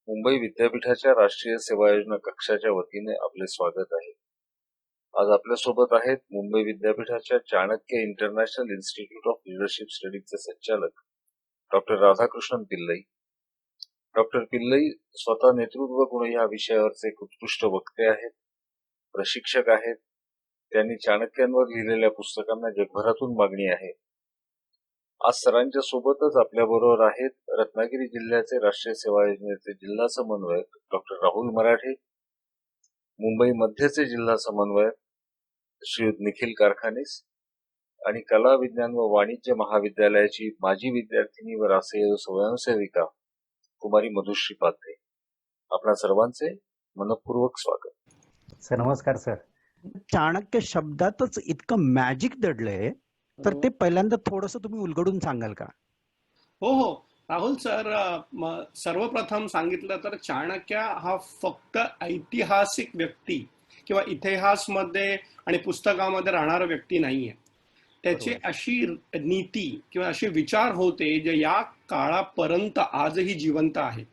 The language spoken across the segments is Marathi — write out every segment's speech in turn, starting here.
मुंबई विद्यापीठाच्या राष्ट्रीय सेवा योजना कक्षाच्या वतीने आपले स्वागत आहे. आज आपल्यासोबत आहेत मुंबई विद्यापीठाच्या Chanakya international institute of leadership स्टडीजचे संचालक डॉक्टर राधाकृष्णन पिल्लई. डॉक्टर पिल्लई स्वतः नेतृत्व गुण या विषयावरचे एक उत्कृष्ट वक्ते आहेत, प्रशिक्षक आहेत. त्यांनी चाणक्यांवर लिहिलेल्या पुस्तकांना जगभरातून मागणी आहे. आज सरांच्या सोबतच आपल्याबरोबर आहेत रत्नागिरी जिल्ह्याचे राष्ट्रीय सेवा योजनेचे जिल्हा समन्वयक डॉक्टर राहुल मराठे, मुंबई मध्यचे जिल्हा समन्वयक श्रीयुत निखिल कारखानीस आणि कला विज्ञान व वाणिज्य महाविद्यालयाची माजी विद्यार्थिनी व राष्ट्रीय स्वयंसेविका कुमारी मधुश्री पात्रे. आपणा सर्वांचे मनपूर्वक स्वागत. सर नमस्कार. सर, चाणक्य शब्दातच इतकं मॅजिक दडलंय, तर ते पहिल्यांदा थोडंसं तुम्ही उलगडून सांगाल का? हो राहुल सर, सर्वप्रथम सांगितलं तर चाणक्य हा फक्त ऐतिहासिक व्यक्ती किंवा इतिहासमध्ये आणि पुस्तकामध्ये राहणारा व्यक्ती नाहीये. त्याची अशी नीती किंवा असे विचार होते जे या काळापर्यंत आजही जिवंत आहेत.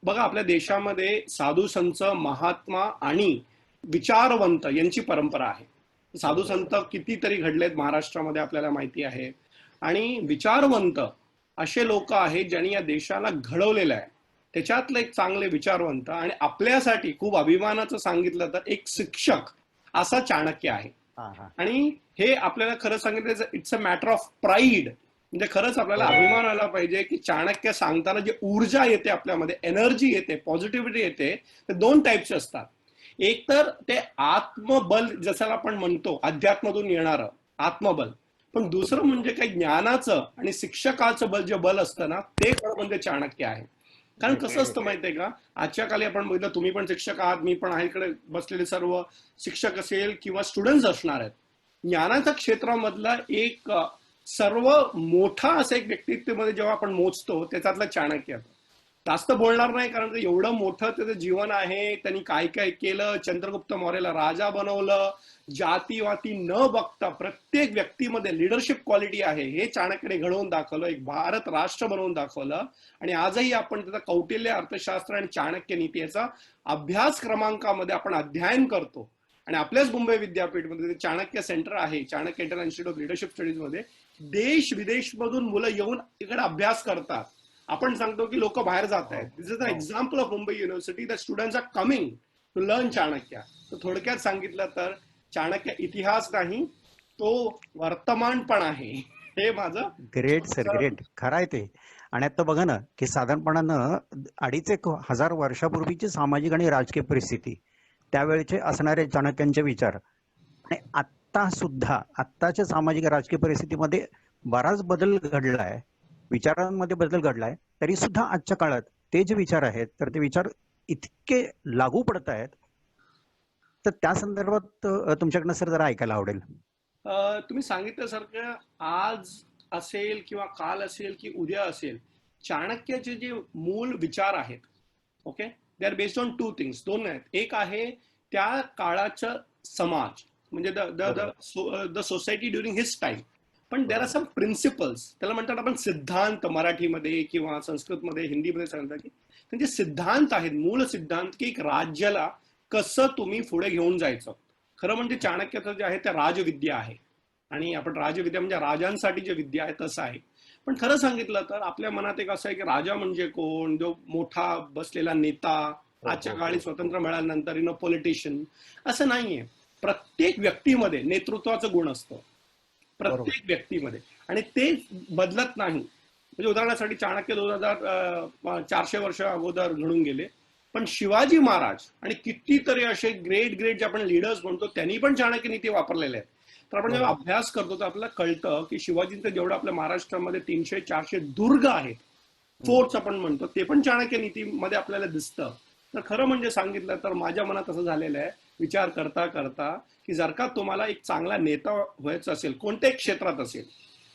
बघा, आपल्या देशामध्ये साधू संत, महात्मा आणि विचारवंत यांची परंपरा आहे. साधू संत कितीतरी घडलेत महाराष्ट्रामध्ये, आपल्याला माहिती आहे. आणि विचारवंत असे लोक आहेत ज्यांनी या देशाला घडवलेलं आहे. त्याच्यातलं एक चांगले विचारवंत आणि आपल्यासाठी खूप अभिमानाचं सांगितलं तर एक शिक्षक असा चाणक्य आहे. आणि हे आपल्याला खरं सांगितलं, it's a matter of pride. म्हणजे खरंच आपल्याला अभिमान आला पाहिजे की चाणक्य सांगताना जे ऊर्जा येते, आपल्यामध्ये एनर्जी येते, पॉझिटिव्हिटी येते, ते दोन टाईपचे असतात. एक तर ते आत्मबल, जसं आपण म्हणतो अध्यात्मातून येणारं आत्मबल. पण दुसरं म्हणजे काही ज्ञानाचं आणि शिक्षकाचं बल, जे बल असतं ना, ते खरं म्हणजे चाणक्य आहे. कारण कसं असतं माहितीये का, आजच्या काली आपण बघितलं, तुम्ही पण शिक्षक आहात, मी पण आहे, इकडे बसलेले सर्व शिक्षक असेल किंवा स्टुडंट्स असणार आहेत. ज्ञानाच्या क्षेत्रामधला एक सर्व मोठा असं एक व्यक्तित्वामध्ये जेव्हा आपण मोजतो, त्याच्यातलं चाणक्य. जास्त बोलणार नाही, कारण एवढं मोठं त्याचं जीवन आहे. त्यांनी काय काय केलं, चंद्रगुप्त मौर्याला राजा बनवलं, जातीवाती न बघता प्रत्येक व्यक्तीमध्ये लिडरशिप क्वालिटी आहे हे चाणक्यने घडवून दाखवलं. एक भारत राष्ट्र बनवून दाखवलं. आणि आजही आपण त्याचा कौटिल्य अर्थशास्त्र आणि चाणक्य नीती याचा अभ्यास क्रमांकामध्ये आपण अध्ययन करतो. आणि आपल्याच मुंबई विद्यापीठमध्ये चाणक्य सेंटर आहे, Chanakya international institute of leadership studies मध्ये देश विदेश मधून मुलं येऊन इकडे अभ्यास करतात. आपण सांगतो की लोक बाहेर जात आहेत. This is the example of Mumbai university the students are coming to learn Chanakya. तर थोडक्यात सांगितलं तर चाणक्य इतिहास नाही, तो वर्तमान पण आहे. हे माझं ग्रेट सर, ग्रेट. खरं आहे ते. आणि आता बघा ना की साधारणपणानं 2,500 वर्षापूर्वीची सामाजिक आणि राजकीय परिस्थिती, त्यावेळेचे असणारे चाणक्यांचे विचार आणि आता सुद्धा आत्ताच्या सामाजिक राजकीय परिस्थितीमध्ये बराच बदल घडलाय, विचारांमध्ये बदल घडलाय, तरी सुद्धा आजच्या काळात ते जे विचार आहेत, तर ते विचार इतके लागू पडत आहेत. तर त्या संदर्भात तुमच्याकडनं सर जरा ऐकायला आवडेल. तुम्ही सांगितल्यासारखं आज असेल किंवा काल असेल की उद्या असेल, चाणक्याचे जे मूळ विचार आहेत, okay, they are based on two things. दोन आहेत. एक आहे त्या काळाचा समाज, म्हणजे the society during his time. पण देर आर सम प्रिन्सिपल्स, त्याला म्हणतात आपण सिद्धांत, मराठीमध्ये किंवा संस्कृतमध्ये, हिंदीमध्ये सांगतात की त्यांचे सिद्धांत आहेत, मूळ सिद्धांत, की एक राज्याला कसं तुम्ही पुढे घेऊन जायचं. खरं म्हणजे चाणक्याचं जे आहे ते राजविद्या आहे. आणि आपण राजविद्या म्हणजे राजांसाठी जे विद्या आहे तसं आहे. पण खरं सांगितलं तर आपल्या मनात एक असं आहे की राजा म्हणजे कोण, जो मोठा बसलेला नेता, आजच्या काळी स्वतंत्र मिळाल्यानंतर पॉलिटिशियन, असं नाहीये. प्रत्येक व्यक्तीमध्ये नेतृत्वाचं गुण असतं, प्रत्येक व्यक्तीमध्ये, आणि ते बदलत नाही. म्हणजे उदाहरणासाठी चाणक्य 2400 वर्ष अगोदर घडून गेले, पण शिवाजी महाराज आणि कितीतरी असे ग्रेट ग्रेट जे आपण लीडर्स म्हणतो, त्यांनी पण चाणक्य नीती वापरलेल्या आहेत. तर आपण जेव्हा अभ्यास करतो तर आपल्याला कळतं की शिवाजींचं जेवढं आपल्या महाराष्ट्रामध्ये 300-400 दुर्ग आहेत, फोर्ट्स आपण म्हणतो, ते पण चाणक्य नीतीमध्ये आपल्याला दिसतं. तर खरं म्हणजे सांगितलं तर माझ्या मनात असं झालेलं आहे, विचार करता करता, की जर का तुम्हाला एक चांगला नेता व्हायचं असेल, कोणत्याही क्षेत्रात असेल,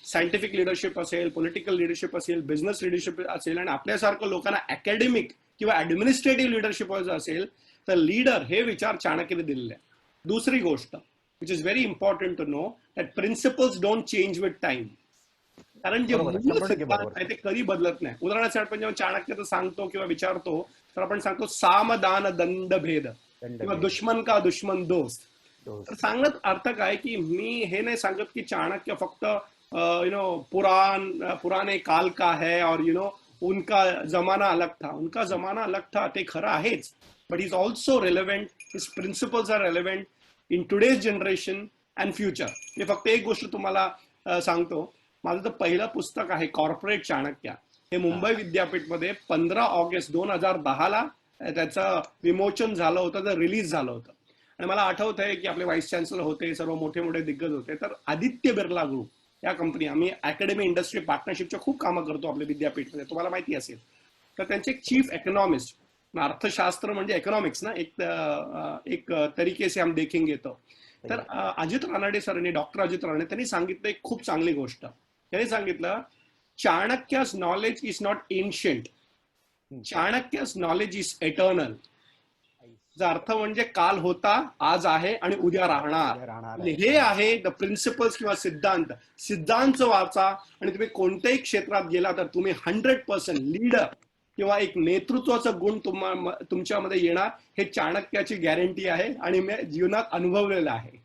सायंटिफिक लिडरशिप असेल, पॉलिटिकल लिडरशिप असेल, बिझनेस लिडरशिप असेल, आणि आपल्यासारखं लोकांना अकॅडमिक किंवा ऍडमिनिस्ट्रेटिव्ह लिडरशिप व्हायचं असेल, तर लीडर हे विचार चाणक्यने दिलेले आहे. दुसरी गोष्ट which is very important to know, that principles don't change with time. कारण जे बरोबर आहे, मूळ 100% सिद्धांत बरोबर आहे आहे. ते कधी बदलत नाही. उदाहरणार्थ आपण जेव्हा चाणक्याचं सांगतो किंवा विचारतो तर आपण सांगतो साम दान दंड भेद किंवा दंडभेद, दुश्मन का दुश्मन दोस्त. तर दोस्त. सांगत अर्थ काय की मी हे नाही सांगत की चाणक्य फक्त पुराने काल का है और उनका जमाना अलग था. उनका जमाना अलग था ते खरं आहेच, but is also relevant. His principles are relevant in today's generation and future. मी फक्त एक गोष्ट तुम्हाला सांगतो. माझं तर पहिलं पुस्तक आहे कॉर्पोरेट चाणक्य. हे हा, मुंबई विद्यापीठमध्ये 15 ऑगस्ट 2010 त्याचं विमोचन झालं होतं, तर रिलीज झालं होतं. आणि मला आठवत आहे की आपले व्हाईस चान्सलर होते, सर्व मोठे मोठे दिग्गज होते. तर आदित्य बिर्ला ग्रुप या कंपनी, आम्ही अकॅडमी इंडस्ट्री पार्टनरशिपच्या खूप कामं करतो आपल्या विद्यापीठमध्ये, तुम्हाला माहिती असेल. तर त्यांचे एक चीफ इकॉनॉमिस्ट, अर्थशास्त्र म्हणजे इकॉनॉमिक्स ना, एक तरीके से हम देखेंगे तर अजित रानडे सरांनी, डॉक्टर अजित रानडे, त्यांनी सांगितलं एक खूप चांगली गोष्ट. त्यांनी सांगितलं Chanakya's knowledge is not ancient, Chanakya's knowledge is eternal. याचा अर्थ म्हणजे काल होता, आज आहे आणि उद्या राहणार. उद्या राहणार म्हणजे आहे. हे आहे द प्रिन्सिपल्स किंवा सिद्धांत. सिद्धांत वाचा आणि तुम्ही कोणत्याही क्षेत्रात गेला तर तुम्ही 100% लीडर किंवा एक नेतृत्वाचा गुण तुमच्यामध्ये येणार. हे चाणक्याची गॅरंटी आहे आणि मी जीवनात अनुभवलेलं आहे.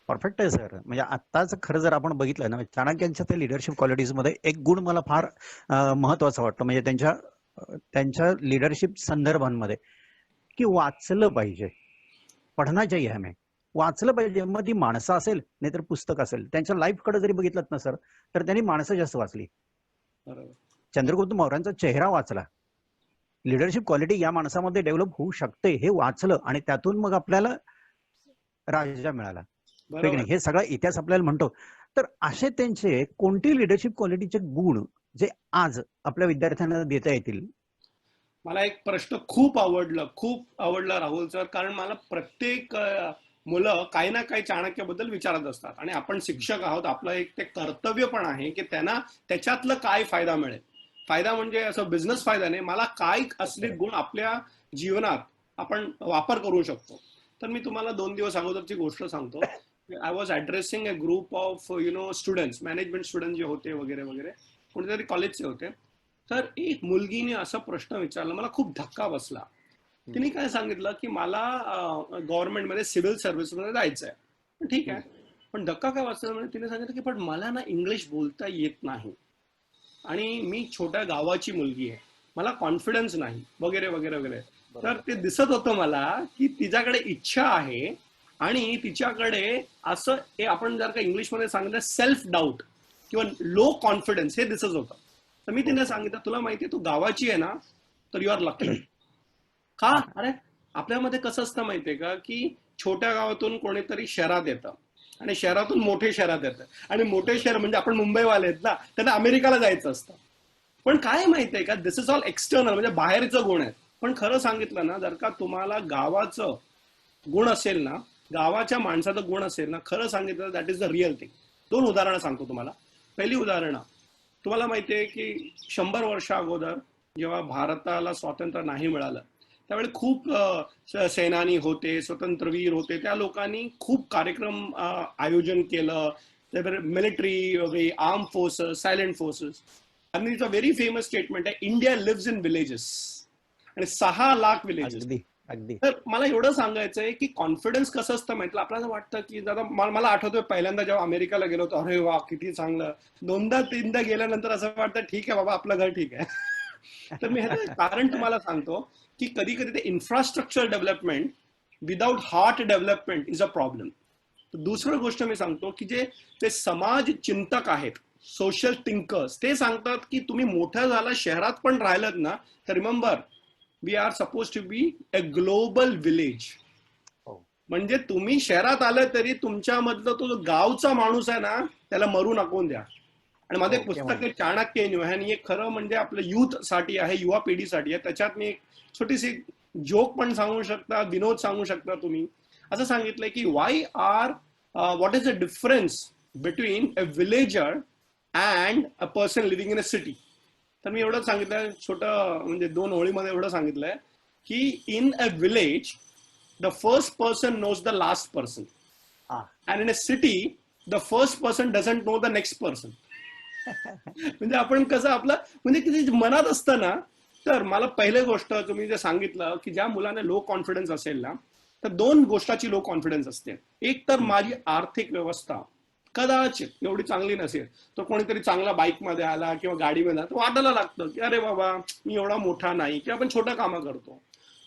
परफेक्ट आहे सर. म्हणजे आत्ताच खरं जर आपण बघितलं ना, चाणक्यांच्या त्या लिडरशिप क्वालिटीज मध्ये एक गुण मला फार महत्वाचा वाटतो, म्हणजे त्यांच्या लिडरशिप संदर्भांमध्ये, की वाचलं पाहिजे. पढना चाहिए हमें. वाचलं पाहिजे. मग ती माणसं असेल नाहीतर पुस्तक असेल. त्यांच्या लाईफ कडे जरी बघितलं ना सर, तर त्यांनी माणसं जास्त वाचली. बरोबर. चंद्रगुप्त मौर्यांचा चेहरा वाचला. लिडरशिप क्वालिटी या माणसामध्ये डेव्हलप होऊ शकते हे वाचलं आणि त्यातून मग आपल्याला राजा मिळाला. बरोबर. हे सगळा इतिहास आपल्याला म्हणतो. तर असे त्यांचे कोणती लिडरशिप क्वालिटीचे गुण जे आज आपल्या विद्यार्थ्यांना देता येतील? मला एक प्रश्न खूप आवडला राहुल सर. कारण मला प्रत्येक मुलं काही ना काही चाणक्याबद्दल विचारत असतात आणि आपण शिक्षक आहोत, आपलं एक ते कर्तव्य पण आहे की त्यांना त्याच्यातलं काय फायदा मिळेल. फायदा म्हणजे असं बिझनेस फायदा नाही, मला काय असले गुण आपल्या जीवनात आपण वापर करू शकतो. तर मी तुम्हाला 2 दिवस अगोदरची गोष्ट सांगतो. I was addressing a group of students, management student जे होते वगैरे वगैरे, कोणत्यातरी कॉलेजचे होते. तर एक मुलगीने असा प्रश्न विचारला, मला खूप धक्का बसला. तिने काय सांगितलं की मला गव्हर्नमेंटमध्ये सिव्हिल सर्व्हिसमध्ये जायचं आहे. ठीक आहे, पण धक्का काय बसला म्हणजे तिने सांगितलं की पण मला ना इंग्लिश बोलता येत नाही आणि मी छोट्या गावाची मुलगी आहे, मला कॉन्फिडन्स नाही वगैरे वगैरे वगैरे. तर ते दिसत होतं मला की तिच्याकडे इच्छा आहे आणि तिच्याकडे असं हे आपण जर का इंग्लिशमध्ये सांगितलं सेल्फ डाऊट किंवा लो कॉन्फिडन्स हे दिसत होतं. तर मी तिने सांगितलं तुला माहितीये तू गावाची आहे ना, तर यू आर लकी. का? अरे आपल्यामध्ये कसं असतं माहितीये का की छोट्या गावातून कोणीतरी शहरात येतं आणि शहरातून मोठे शहरात येतं आणि मोठे शहर म्हणजे आपण मुंबईवाले आहेत ना, त्यांना अमेरिकाला जायचं असतं. पण काय माहितीये का, दिस इज ऑल एक्सटर्नल, म्हणजे बाहेरचं गुण आहे. पण खरं सांगितलं ना, जर का तुम्हाला गावाचं गुण असेल ना, गावाच्या माणसाचा गुण असेल ना, खरं सांगितलं that is the real thing. 2 उदाहरणं सांगतो तुम्हाला. पहिली उदाहरणं, तुम्हाला माहितीये की 100 वर्ष अगोदर जेव्हा भारताला स्वातंत्र्य नाही मिळालं त्यावेळी खूप सेनानी होते, स्वतंत्रवीर होते, त्या लोकांनी खूप कार्यक्रम आयोजन केलं. Military, arm forces, silent forces. आणि it's a very famous statement आहे, इंडिया लिव्हज इन विलेजेस, आणि 6 लाख विलेजेस. अगदी. तर मला एवढं सांगायचंय की कॉन्फिडन्स कसं असतं माहिती, आपल्याला वाटतं की दादा, मला आठवतोय पहिल्यांदा जेव्हा अमेरिकाला गेलो होतो, अरे वा किती चांगलं. 2दा-3दा गेल्यानंतर असं वाटतं ठीक आहे बाबा, आपलं घर ठीक आहे. तर मी ह्याचं कारण तुम्हाला सांगतो की कधी कधी ते infrastructure development without heart development is a problem. दुसरं गोष्ट मी सांगतो की जे ते समाज चिंतक आहेत, सोशल थिंकर्स, ते सांगतात की तुम्ही मोठं झाला, शहरात पण राहिलात ना, तर remember we are suppose to be a global village. म्हणजे तुम्ही शहरात आलं तरी तुमच्यामधलं तो जो गावचा माणूस आहे ना, त्याला मरू नको द्या. आणि माझे पुस्तक आहे चाणक्य न्यूहॅन, एक खरं म्हणजे आपलं युथ साठी आहे, युवा पिढीसाठी आहे. त्याच्यात मी एक छोटीशी जोक पण सांगू शकता, विनोद सांगू शकता तुम्ही. असं सांगितलंय की what is the difference between a villager and a person living in a city. तर मी एवढंच सांगितलं, छोटं म्हणजे 2 ओळीमध्ये एवढं सांगितलंय की in a village the first person knows the last person, and in a city the first person doesn't know the next person. म्हणजे आपण कसं आपलं म्हणजे किती मनात असतं ना. तर मला पहिली गोष्ट तुम्ही जे सांगितलं की ज्या मुलाने लो कॉन्फिडन्स असेल ना, तर दोन गोष्टाची लो कॉन्फिडन्स असते. एक तर माझी आर्थिक व्यवस्था कदाचित एवढी चांगली नसेल, तर कोणीतरी चांगला बाईक मध्ये आला किंवा गाडीमध्ये आला तर वाटायला लागतं की अरे बाबा मी एवढा मोठा नाही किंवा आपण छोटं कामं करतो.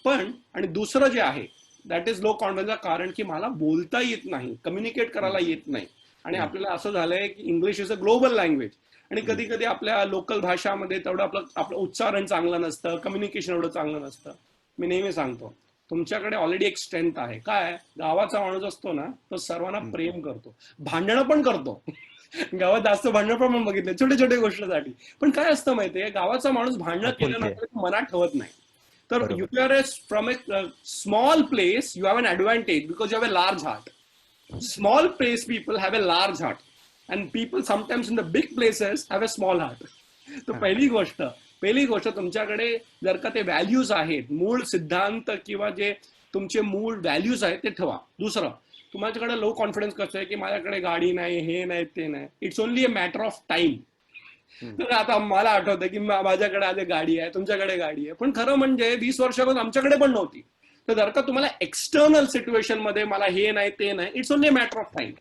पण आणि दुसरं जे आहे दॅट इज लो कॉन्फिडन्स, कारण की मला बोलता येत नाही, कम्युनिकेट करायला येत नाही. आणि आपल्याला असं झालंय की English is a global language. आणि कधी कधी आपल्या लोकल भाषामध्ये तेवढं आपलं आपलं उच्चारण चांगलं नसतं, कम्युनिकेशन एवढं चांगलं नसतं. मी नेहमी सांगतो तुमच्याकडे ऑलरेडी एक स्ट्रेंथ आहे. काय गावाचा माणूस असतो ना तो सर्वांना प्रेम करतो, भांडणं पण करतो. गावात जास्त भांडणं पण बघितले छोटे छोटे गोष्टीसाठी. पण काय असतं माहितीये, गावाचा माणूस भांडणं आपुलकी आहे. केल्यानंतर मनात ठेवत नाही. तर यू बरोबर. Are from a small place you have an advantage because you have a large heart. Small place people have a large heart, and people sometimes in the big places have a small heart. तर पहिली गोष्ट तुमच्याकडे जर का ते व्हॅल्यूज आहेत, मूळ सिद्धांत किंवा जे तुमचे मूळ व्हॅल्यूज आहेत ते ठेवा. दुसरं, तुमच्याकडे लो कॉन्फिडन्स कसं आहे की माझ्याकडे गाडी नाही, हे नाही, ते नाही. It's only a matter of time. तर आता मला आठवतं की माझ्याकडे आज गाडी आहे, तुमच्याकडे गाडी आहे, पण खरं म्हणजे 20 वर्षापासून आमच्याकडे पण नव्हती. तर जर का तुम्हाला एक्सटर्नल सिच्युएशन मध्ये मला हे नाही, ते नाही, it's only matter of time.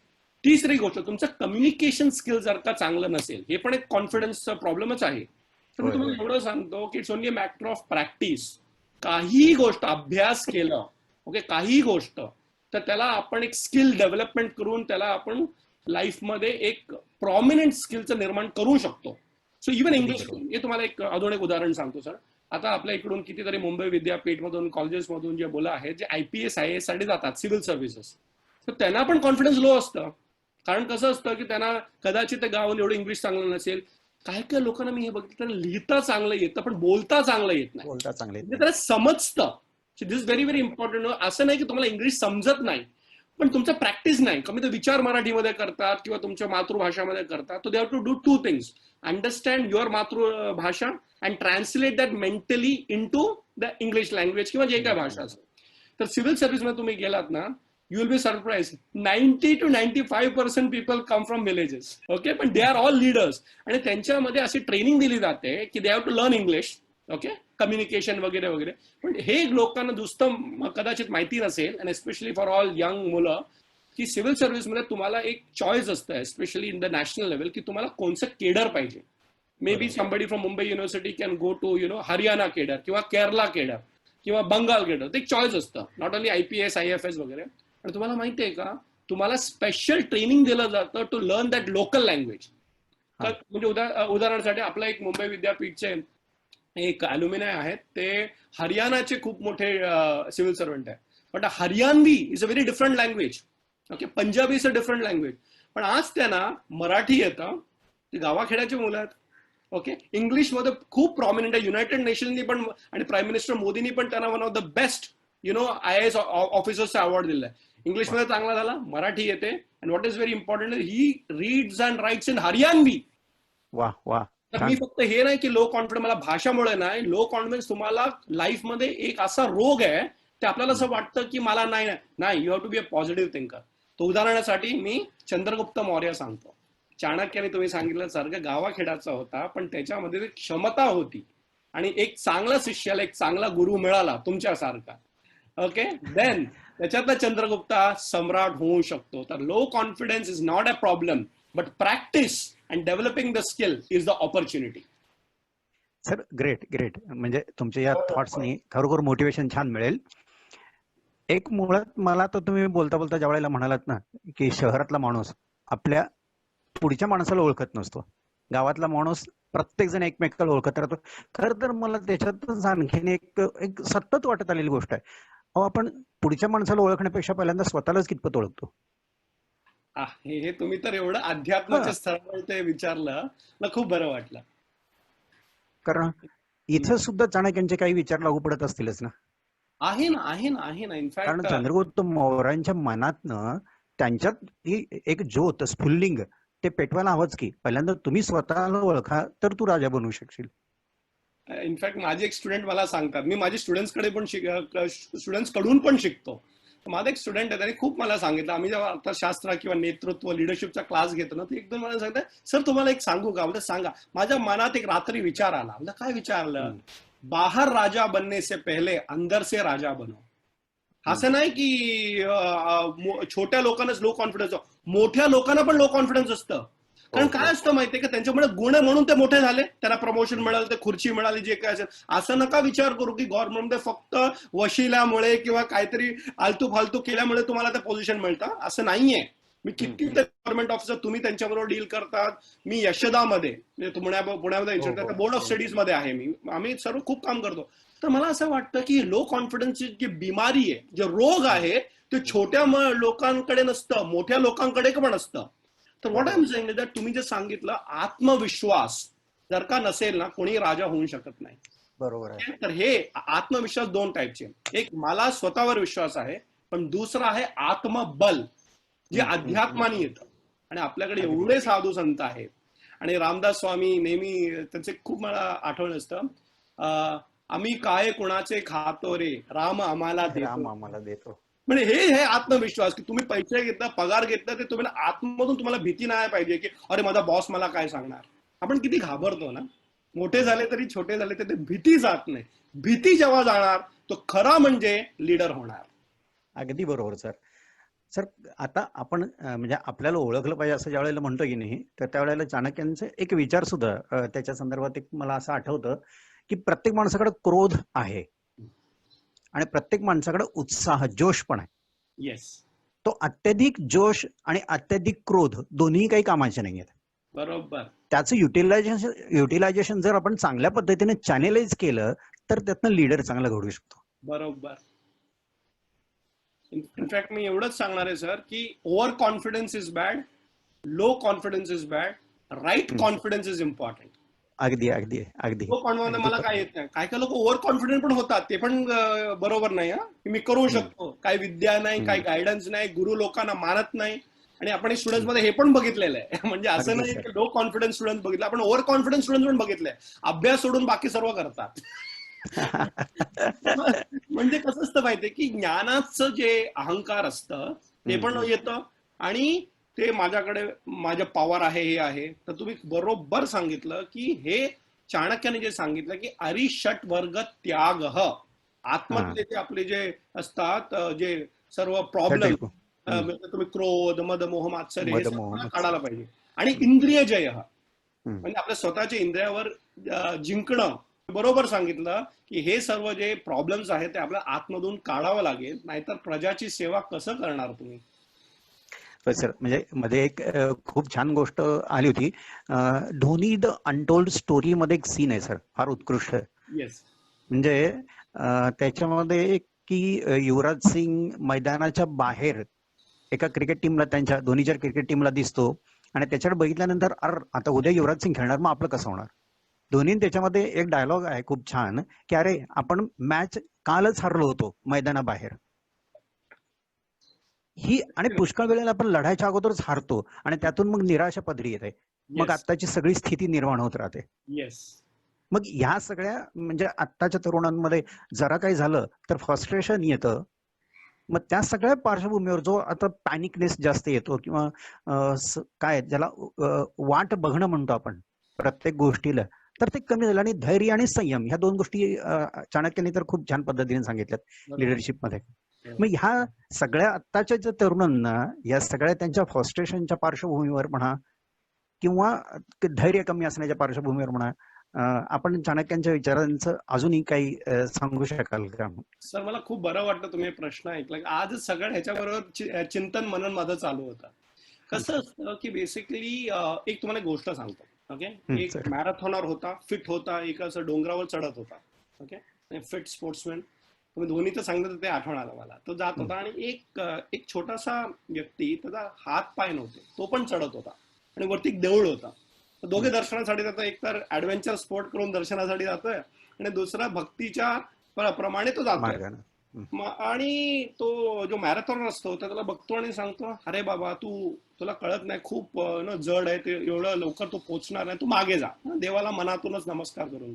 तिसरी गोष्ट, तुमचं कम्युनिकेशन स्किल जर का चांगलं नसेल, हे पण एक कॉन्फिडन्सचा प्रॉब्लेमच आहे. तर मी होय. तुम्हाला एवढं सांगतो की it's only a matter of practice. काही गोष्ट अभ्यास केलं, ओके, काही गोष्ट, तर त्याला आपण एक स्किल डेव्हलपमेंट करून त्याला आपण लाईफमध्ये एक प्रॉमिनंट स्किलचं निर्माण करू शकतो. सो इव्हन अगदी इंग्लिश. बरोबर. हे तुम्हाला एक अजून एक उदाहरण सांगतो सर. आता आपल्या इकडून कितीतरी मुंबई विद्यापीठमधून, कॉलेजेसमधून जे मुलं आहेत जे IPS IAS साठी जातात, सिव्हिल सर्व्हिसेस, तर त्यांना पण कॉन्फिडन्स लो असतं. कारण कसं असतं की त्यांना कदाचित ते गावाहून एवढं इंग्लिश चांगलं नसेल. काही काही लोकांना मी हे बघितलं त्यांना लिहिता चांगलं येतं पण बोलता चांगलं येत नाही. बोलता चांगले येत म्हणजे नाही. त्याला समजतं. दिस इज व्हेरी व्हेरी इम्पॉर्टंट. असं नाही की तुम्हाला इंग्लिश समजत नाही, पण तुमचं प्रॅक्टिस नाही. कमी तर विचार मराठीमध्ये करतात किंवा तुमच्या मातृभाषामध्ये करतात. तो they have to do two things: understand your मातृभाषा and translate that mentally into the English language किंवा जे काय भाषा असेल. तर सिव्हिल सर्व्हिसमध्ये तुम्ही गेलात ना, you will be surprise, 90 to 95% people come from villages. Okay, पण दे आर ऑल लीडर्स. आणि त्यांच्यामध्ये अशी ट्रेनिंग दिली जाते की they have to learn English, okay, communication वगैरे वगैरे. पण हे लोकांना नुसतं कदाचित माहिती नसेल, and especially for all young मुलं, की सिव्हिल सर्व्हिसमध्ये तुम्हाला एक चॉईस असतं, especially in the national level, की तुम्हाला कोणचं केडर पाहिजे. Maybe somebody from Mumbai University can go to Haryana cadre किंवा केरला केडर किंवा बंगाल केडर. ते एक चॉईस असतं, नॉट ओनली IPS IFS वगैरे. आणि तुम्हाला माहिती आहे का, तुम्हाला स्पेशल ट्रेनिंग दिलं जातं to learn that local language. म्हणजे उदाहरणासाठी आपलं एक मुंबई विद्यापीठचे एक अल्युमिनाय आहेत, ते हरियाणाचे खूप मोठे सिव्हिल सर्वंट आहे. But Haryanvi is a very different language. Okay, Punjabi is a different language. पण आज त्यांना मराठी येतं, ते गावाखेड्याची मुलं आहेत. ओके, इंग्लिशमध्ये खूप प्रॉमिनंट आहे. युनायटेड नेशननी पण आणि प्राईम मिनिस्टर मोदींनी पण त्यांना one of the best IAS ऑफिसर्सचा अवॉर्ड दिलाय. इंग्लिशमध्ये चांगला झाला, मराठी येते, and what is very important, he reads and writes in Haryanvi. वा वा, तर मी छान. फक्त हे नाही की लो कॉन्फिडन्स मला भाषामुळे नाही, लो कॉन्फिडन्स तुम्हाला लाईफमध्ये एक असा रोग आहे, ते आपल्याला असं वाटतं की मला नाही, you have to be a positive thinker. तो उदाहरणासाठी मी चंद्रगुप्त मौर्य सांगतो. चाणक्याने तुम्ही सांगितलं सारखं गावाखेडाचा होता, पण त्याच्यामध्ये क्षमता होती. आणि एक चांगला शिष्याला एक चांगला गुरु मिळाला तुमच्यासारखा, ओके, देन त्याच्यातला चंद्रगुप्त सम्राट होऊ शकतो. तर low confidence is not a problem, but practice and developing the skill is the opportunity. Sir, great great. म्हणजे तुमच्या या थॉट्सनी खरोखर मोटिवेशन छान मिळेल. एक मुळात मला तर तुम्ही बोलता बोलता ज्या वेळेला म्हणालात ना की शहरातला माणूस आपल्या पुढच्या माणसाला ओळखत नसतो, गावातला माणूस प्रत्येक जण एकमेकाला ओळखत राहतो. खरं तर मला त्याच्यातच आणखीन एक एक सतत वाटत आलेली गोष्ट आहे, अहो आपण पुढच्या माणसाला ओळखण्यापेक्षा पहिल्यांदा स्वतःलाच कितपत ओळखतो. हे तुम्ही तर एवढं हा, अध्यात्माच्या स्तरावर ते विचारलं, मला खूप बरं वाटलं. कारण इथं सुद्धा चाणक्यांचे काही विचार लागू पडत असतीलच ना. आहे ना, आहे ना, आहे ना. कारण इनफॅक्ट चंद्रगुप्त मौर्यांच्या मनातनं त्यांच्यात ही एक ज्योत स्फुल्लिंग ते पेटवायला हवंच की पहिल्यांदा तुम्ही स्वतःला ओळखा तर तू राजा बनवू शकशील. माझे एक स्टुडंट मला सांगतात, मी माझ्या स्टुडंट्स कडून पण शिकतो. माझा एक स्टुडंट आहे, त्याने खूप मला सांगितलं. आम्ही जेव्हा अर्थशास्त्र किंवा नेतृत्व लिडरशिपचा क्लास घेतो ना, ते एक दोन मला सांगतात, सर तुम्हाला एक सांगू का? म्हणजे सांगा. माझ्या मनात एक रात्री विचार आला. म्हणजे काय विचारलं? हम्म, बाहर राजा बनने से पहले अंदर से राजा बनो. हम्म. असं नाही की छोट्या लोकांनाच लो कॉन्फिडन्स, मोठ्या लोकांना पण लो कॉन्फिडन्स असतं. हो कारण हो काय असतं माहितीये का, त्यांच्यामुळे गुण आहे म्हणून ते मोठे झाले, त्यांना प्रमोशन हम्म, मिळालं, ते खुर्ची मिळाली, जे काय असेल. असं नका विचार करू की गव्हर्नमेंटमध्ये फक्त वशिल्यामुळे किंवा काहीतरी आलतू फालतू केल्यामुळे तुम्हाला ते पोझिशन मिळतं, असं नाहीये. मी हम्म, किती गव्हर्नमेंट ऑफिसर, तुम्ही त्यांच्याबरोबर डील करतात. मी यशदामध्ये, म्हणजे पुण्यामध्ये हो हो इन्स्टिट्यूट बोर्ड ऑफ हो स्टडीज मध्ये आहे मी, आम्ही सर्व खूप काम करतो. तर मला असं वाटतं की लो कॉन्फिडन्सची जी बिमारी आहे, जे रोग हम्म, आहे, ते हम्म. छोट्या लोकांकडे नसतं, मोठ्या लोकांकडे पण असतं. तर व्हॉट आय एम बरोबर सेइंग दॅट तुम्ही जे सांगितलं, आत्मविश्वास जर का नसेल ना, कोणी राजा होऊ शकत नाही. बरोबर आहे. तर हे आत्मविश्वास दोन टाईपचे. एक, मला स्वतःवर विश्वास आहे, पण दुसरा आहे आत्मबल, जे हम्म, हम्म, हम्म. अध्यात्माने येतं. आणि आपल्याकडे अगदी एवढे साधू संत आहेत. आणि रामदास स्वामी नेहमी त्यांचे खूप मला आठवण असतं, आम्ही काय कुणाचे खातो रे, राम आम्हाला राम देतो. आम्हाला देतो. म्हणजे हे आत्मविश्वास, की तुम्ही पैसे घेतला, पगार घेतला, ते तुम्ही आतमधून तुम्हाला भीती नाही पाहिजे की अरे माझा बॉस मला काय सांगणार. आपण किती घाबरतो ना, मोठे हम्म. झाले तरी छोटे झाले तरी भीती जात नाही. भीती जेव्हा जाणार, तो खरा म्हणजे लीडर होणार. अगदी बरोबर सर. सर, आता आपण म्हणजे आपल्याला ओळखलं पाहिजे असं ज्या वेळेला म्हणतो की नाही, तर त्यावेळेला चाणक्यांचे एक विचार सुद्धा त्याच्या संदर्भात एक मला असं आठवतं की प्रत्येक माणसाकडे क्रोध आहे आणि प्रत्येक माणसाकडे उत्साह, जोश पण आहे. येस, तो अत्यधिक जोश आणि अत्यधिक क्रोध दोन्ही काही कामाचे नाही आहेत. बरोबर. त्याचं युटिलायझेशन जर आपण चांगल्या पद्धतीने चॅनेलाइज केलं तर त्यातनं लीडर चांगला घडू शकतो. बरोबर. इनफॅक्ट मी एवढंच सांगणार आहे सर, की over confidence is bad, low confidence is bad, right hmm. Confidence is important. अगदी अगदी अगदी लो कॉन्फिडन्स अगदी मला काय खरं. येत नाही. काय काय लोक ओव्हर कॉन्फिडंट पण होतात, ते पण बरोबर नाही. हा, मी करू हम्म, शकतो, काही विद्या नाही, काही हम्म, गायडन्स नाही, गुरु लोकांना मानत नाही. आणि आपण स्टुडंट हम्म. मध्ये हे पण बघितलेलं आहे. म्हणजे असं अगदी नाही सर. की लो कॉन्फिडन्स स्टुडंट बघितलं, आपण ओव्हर कॉन्फिडन्स स्टुडंट पण बघितलंय. अभ्यास सोडून बाकी सर्व करतात. म्हणजे कसं असतं माहितीये, की ज्ञानाचं जे अहंकार असतं ते हम्म, पण हम्म. येतं. आणि ते माझ्याकडे माझं पॉवर आहे, हे आहे. तर तुम्ही बरोबर सांगितलं की हे चाणक्याने जे सांगितलं की अरिषट वर्ग त्याग, हा, आत्मधले ते आपले जे असतात, जे सर्व प्रॉब्लेम, षटरिपू. हम्म. तुम्ही क्रोध, मद, मोह, मात्सर्य, हे मदमोह सगळं मत्सर. काढायला पाहिजे. आणि हम्म, इंद्रिय जय, हम्म. म्हणजे आपल्या स्वतःच्या इंद्रियावर जिंकणं. बरोबर सांगितलं की हे सर्व जे प्रॉब्लेम्स आहेत ते आपल्या आतमधून काढावं लागेल, नाहीतर प्रजाची सेवा कसं करणार तुम्ही. होय सर, म्हणजे मध्ये एक खूप छान गोष्ट आली होती. धोनी द अनटोल्ड स्टोरी मध्ये एक सीन आहे सर, फार उत्कृष्ट आहे. येस, म्हणजे त्याच्यामध्ये की युवराज सिंग मैदानाच्या बाहेर एका क्रिकेट टीमला, त्यांच्या धोनीच्या क्रिकेट टीमला दिसतो आणि त्याच्याकडे बघितल्यानंतर अरे आता उद्या युवराज सिंग खेळणार, मग आपलं कसं होणार. धोनी त्याच्यामध्ये एक डायलॉग आहे खूप छान, की अरे आपण मॅच कालच हरलो होतो मैदानाबाहेर ही, आणि पुष्कळ वेळेला आपण लढायच्या अगोदरच हारतो आणि त्यातून मग निराशा पदरी येते. मग येस, आत्ताची सगळी स्थिती निर्माण होत राहते. येस. मग ह्या सगळ्या म्हणजे आत्ताच्या तरुणांमध्ये जरा काही झालं तर फ्रस्ट्रेशन येतं. मग त्या सगळ्या पार्श्वभूमीवर जो आता पॅनिकनेस जास्त येतो किंवा काय ज्याला वाट बघणं म्हणतो आपण प्रत्येक गोष्टीला, तर ते कमी झालं. आणि धैर्य आणि संयम ह्या दोन गोष्टी चाणक्याने तर खूप छान पद्धतीने सांगितल्यात बरोबर, लिडरशिपमध्ये. बरोबर. मग ह्या सगळ्या आत्ताच्या ज्या तरुणांना या सगळ्या त्यांच्या फ्रस्ट्रेशनच्या पार्श्वभूमीवर म्हणा किंवा धैर्य कमी असण्याच्या पार्श्वभूमीवर म्हणा, आपण चाणक्यांच्या विचारांचं अजूनही काही सांगू शकाल का? सर, मला खूप बरं वाटलं तुम्ही प्रश्न ऐकला. आज सगळं ह्याच्याबरोबर चिंतन मनन माझं चालू होतं. कसं असतं की बेसिकली एक तुम्हाला एक गोष्ट सांगतो. ओके, एक सर. मॅरेथॉनर होता, फिट होता, एक असं डोंगरावर चढत होता. Okay, fit sportsman. तुम्ही दोन्हीचं सांगितलं तर ते आठवण आलं मला. तो जात होता आणि एक छोटासा व्यक्ती, त्याचा हात पाय नव्हते, तो पण चढत होता आणि वरती एक देऊळ होता. तर दोघे दर्शनासाठी जातात. एक तर ऍडव्हेंचर स्पोर्ट करून दर्शनासाठी जातोय आणि दुसरा भक्तीच्या प्रमाणे तो जातोय. मार्गाने. आणि तो जो मॅरेथॉनर असतो त्याला बघतो आणि सांगतो, अरे बाबा तुला कळत नाही, खूप जड आहे ते, एवढं लवकर तो पोहोचणार नाही, तू मागे जा, देवाला मनातूनच नमस्कार करून.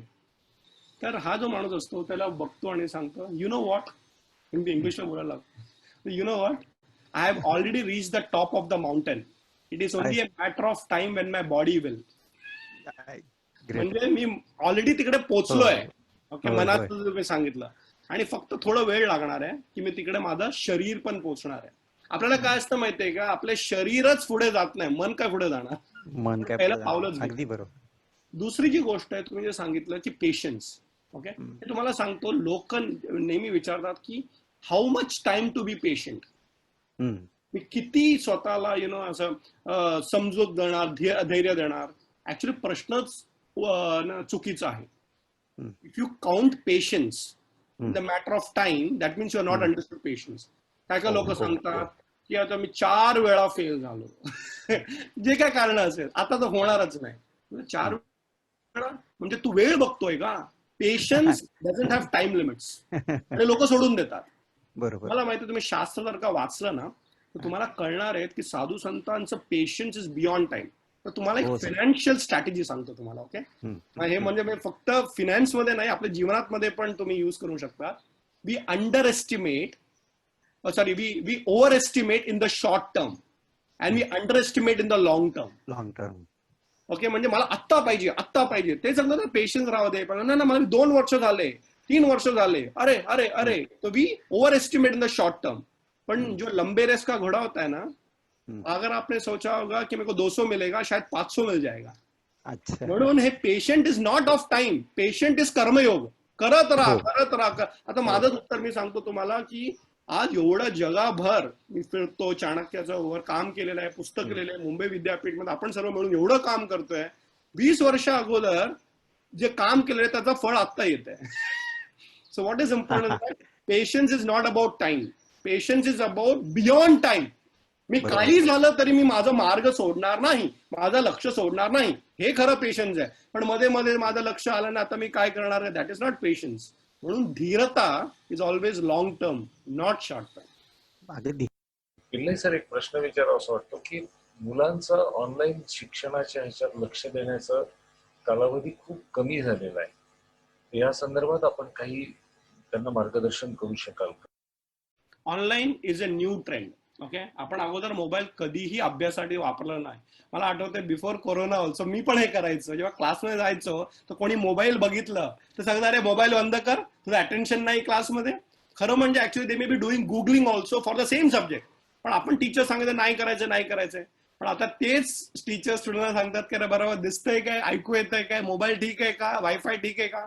तर हा जो माणूस असतो त्याला बघतो आणि सांगतो, यु नो व्हॉट, इंग्लिशला बोलायला लागतो, You know what? I have already reached the top of the mountain. It is only a matter of time when my body will. Great. म्हणजे मी ऑलरेडी तिकडे हो पोहोचलोय. ओके, होय मनात होय तुम्ही सांगितलं. आणि फक्त थोडं वेळ लागणार आहे की मी तिकडे माझं शरीर पण पोहोचणार आहे. आपल्याला काय असतं माहितीये का, आपले शरीरच पुढे जात नाही, मन काय पुढे जाणार. मन काय पहिलं पुढे पावलंच जाणार. घे. अगदी बरोबर. दुसरी जी गोष्ट आहे, तुम्ही जे सांगितलं की पेशन्स. ओके, हे तुम्हाला सांगतो, लोक नेहमी विचारतात की how much time to be patient. Hmm. मी किती स्वतःला असं समजूत देणार, धैर्य देणार. ऍक्च्युली प्रश्नच चुकीचा आहे. Hmm. If you count patience in hmm. The matter of time, that means you are not hmm. Understood patience. काय काय हो लोक हो सांगतात हो. की आता मी 4 वेळा फेल झालो. जे काय कारण असेल, आता तर होणारच नाही. म्हणजे 4 वेळा म्हणजे तू वेळ बघतोय का? Patience doesn't have time limits. आणि लोक सोडून देतात. बरोबर. मला माहिती, तुम्ही शास्त्र जर का वाचलं ना, तर तुम्हाला कळणार आहे की साधू संतांचं पेशन्स इज बियॉन्ड टाइम. तर तुम्हाला एक हो सर. फायनान्शियल स्ट्रॅटेजी सांगतो तुम्हाला. ओके, हे म्हणजे मी फक्त फिनान्स मध्ये नाही, आपल्या जीवनात मध्ये पण तुम्ही युज करू शकता. We underestimate, we overestimate in the short term and we underestimate in the long term. Long term. Okay, म्हणजे मला आत्ता पाहिजे ते सांगतो, पेशन्स राहू दे. पण ना, मला 2 वर्ष झाले, 3 वर्ष झाले, अरे अरे अरे. तो we overestimate in the short term. पण जो लंबे रेस का घोड़ा होता है ना, अगर आपने सोचा होगा कि मेरे को 200 मिलेगा, शायद 500 मिल जाएगा. अच्छा. म्हणून हे patient is not of time, patient is कर्मयोग. करत राहा. आता माझंच उत्तर मी सांगतो तुम्हाला की आज एवढं जगाभर मी फिरतो, चाणक्याचं वर काम केलेलं आहे, पुस्तक लिहिलेलं आहे, मुंबई विद्यापीठमध्ये आपण सर्व मिळून एवढं काम करतोय. 20 वर्ष अगोदर जे काम केलेलं आहे त्याचं फळ आत्ता येत आहे. So what is important, patience is not about time, patience is about beyond time. मी काही झालं तरी मी माझा मार्ग सोडणार नाही, माझं लक्ष सोडणार नाही, हे खरं पेशन्स आहे. पण मध्ये मध्ये माझं लक्ष आलं ना, आता मी काय करणार आहे, दॅट इज नॉट पेशन्स. म्हणून धीरता is always long term, not short term. अगदी. पिल्ले सर, एक प्रश्न विचारावा असं वाटतो की मुलांचं ऑनलाईन शिक्षणाच्या ह्याच्यात लक्ष देण्याचा कालावधी खूप कमी झालेला आहे. या संदर्भात आपण काही त्यांना मार्गदर्शन करू शकाल का? Online is a new trend. Okay, आपण अगोदर मोबाईल कधीही अभ्यासासाठी वापरला नाही. मला आठवतंय बिफोर कोरोना ऑल्सो मी पण हे करायचो. जेव्हा क्लासमध्ये जायचो तर कोणी मोबाईल बघितलं तर सांगणार, अरे मोबाईल बंद कर, तुझं अटेन्शन नाही क्लासमध्ये. खरं म्हणजे actually they may be doing googling also for the same subject. पण आपण टीचर सांगितलं नाही करायचं. पण आता तेच टीचर स्टुडंटला सांगतात की अरे बरोबर दिसतंय काय, ऐकू येतंय काय, मोबाईल ठीक आहे का, वायफाय ठीक आहे का.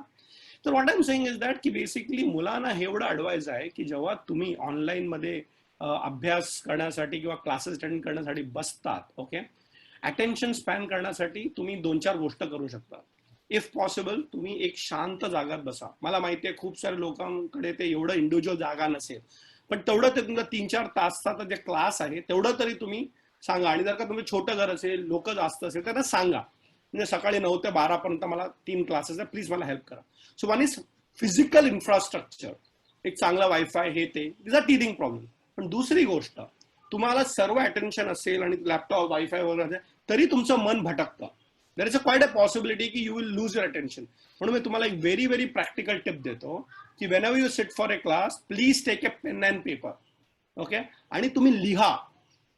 तर what I am saying is that की बेसिकली मुलांना हे एवढं अडवाइज आहे की जेव्हा तुम्ही ऑनलाईन मध्ये अभ्यास करण्यासाठी किंवा क्लासेस अटेंड करण्यासाठी बसतात, ओके, अटेन्शन स्पॅन करण्यासाठी तुम्ही 2-4 गोष्ट करू शकता. इफ पॉसिबल तुम्ही एक शांत जागात बसा. मला माहिती आहे खूप साऱ्या लोकांकडे ते एवढं इंडिव्हिज्युअल जागा नसेल, पण तेवढं ते तुमचा 3-4 तासाचा जे क्लास आहे तेवढं तरी तुम्ही सांगा. आणि जर का तुमचं छोटं घर असेल, लोक जास्त असेल, तर सांगा म्हणजे सकाळी 9 ते 12 पर्यंत मला 3 क्लासेस आहे, प्लीज मला हेल्प करा. So one is physical infrastructure, एक चांगला वायफाय, हे ते दिज आर टीथिंग प्रॉब्लेम. पण दुसरी गोष्ट, तुम्हाला सर्व अटेन्शन असेल आणि लॅपटॉप, वायफाय वगैरे तरी तुमचं मन भटकतं. There is a quite a possibility की you will lose your attention. म्हणून मी तुम्हाला एक व्हेरी व्हेरी प्रॅक्टिकल टिप देतो की whenever you sit for a class, please take a pen and paper. Okay, आणि तुम्ही लिहा.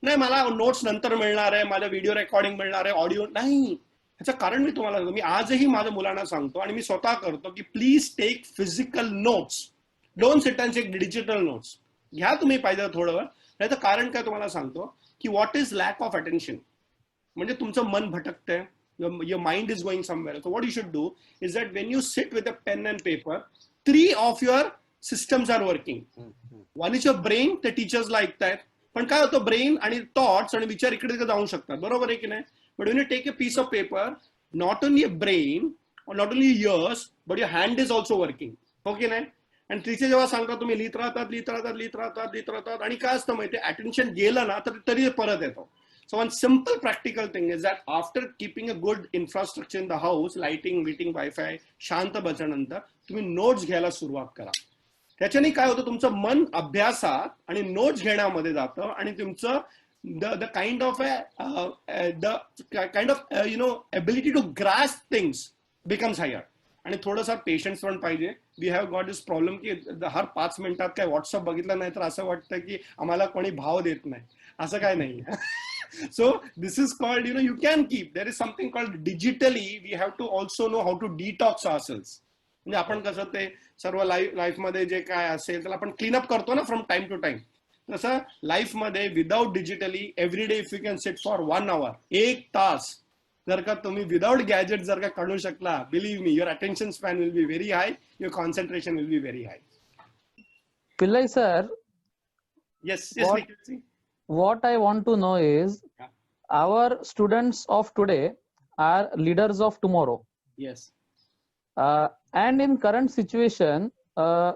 नाही मला नोट्स नंतर मिळणार आहे, माझ्या व्हिडिओ रेकॉर्डिंग मिळणार आहे, ऑडिओ नाही. ह्याचं कारण मी तुम्हाला सांगतो, मी आजही माझ्या मुलांना सांगतो आणि मी स्वतः करतो की please take physical notes. Don't sit and take digital notes. घ्या तुम्ही पाहिजे थोडं वेळ. याचं कारण काय तुम्हाला सांगतो की what is lack of attention, म्हणजे तुमचं मन भटकतंय, your mind is going somewhere. So what you should do is that when you sit with a pen and paper, 3 of your systems are working. One is your brain, the teachers like that. पण काय होतं, ब्रेन आणि थॉट्स आणि विचार इकडे तिकडे जाऊ शकतात, बरोबर आहे की नाही. But when you take a piece of paper, not only your brain or not only yours but your hand is also working. हो की नाही. आणि तिथे जेव्हा सांगता तुम्ही लिहित राहतात आणि काय असतं माहिती, अटेन्शन गेलं ना तर तरी परत येतो. So one simple practical thing is that after keeping a good infrastructure in the house, lighting, meeting, wifi, शांत बसल्यानंतर तुम्ही नोट्स घ्यायला सुरुवात करा. त्याच्याने काय होतं, तुमचं मन अभ्यासात आणि नोट्स घेण्यामध्ये जातं आणि तुमचं the kind of ability to grasp things becomes higher. आणि थोडंसं पेशन्स पण पाहिजे. We have got this problem की हर 5 मिनिटात काय व्हॉट्सअप बघितलं नाही तर असं वाटतं की आम्हाला कोणी भाव देत नाही. असं काय नाही. So this is called you can keep. There is something called digitally we have to also know how to detox ourselves. म्हणजे आपण कसं ते सर्व लाईफमध्ये जे काय असेल त्याला आपण क्लीनअप करतो ना फ्रॉम टाइम टू टाइम, तसं लाईफमध्ये without digitally every day if you can sit for 1 hour, 1 तास जर का तुम्ही विदाउट गॅजेट जर का काढू शकला, believe me, your attention span will be very high, your concentration will be very high. Pillai sir, yes what yes. what I want to know is Yeah. our students of today are leaders of tomorrow. Yes And in current situation,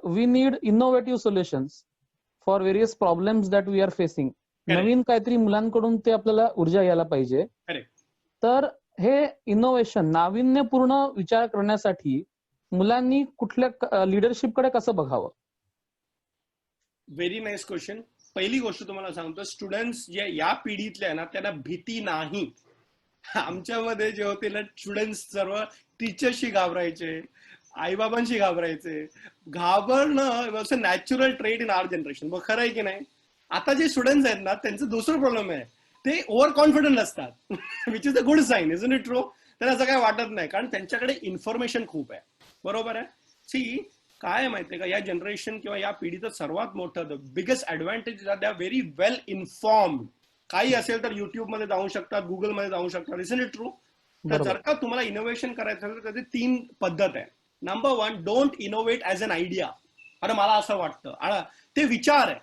we need innovative solutions for various problems that we are facing. Correct. नवीन काहीतरी मुलांकडून ते आपल्याला ऊर्जा यायला पाहिजे. Correct. तर हे इनोव्हेशन, नाविन्यपूर्ण विचार करण्यासाठी मुलांनी कुठल्या लिडरशिपकडे कसं बघावं? Very nice question. पहिली गोष्ट तुम्हाला सांगतो, स्टुडंट्स जे या पिढीतले आहे ना त्यांना भीती नाही. आमच्यामध्ये जे होते ना स्टुडंट्स सर्व टीचर्सशी घाबरायचे, आईबाबांशी घाबरायचे. घाबरणं was a natural trait in our generation. मग खरं आहे की नाही? आता जे स्टुडंट्स आहेत ना त्यांचं दुसरं प्रॉब्लेम आहे, ते ओव्हर कॉन्फिडंट असतात. Which is a good sign, is it true? त्यांना असं काय वाटत नाही कारण त्यांच्याकडे इन्फॉर्मेशन खूप आहे. बरोबर आहे. सी काय आहे माहितीये का, या जनरेशन किंवा या पिढीचं सर्वात मोठं biggest advantage is they are very well informed. काही असेल तर युट्यूब मध्ये जाऊ शकतात, गुगल मध्ये जाऊ शकतात. Is it true? तर जर का तुम्हाला इनोव्हेशन करायचं असेल तर त्याची 3 पद्धत आहे. Number 1, don't innovate as an idea. अरे मला असं वाटतं, ते विचार आहे.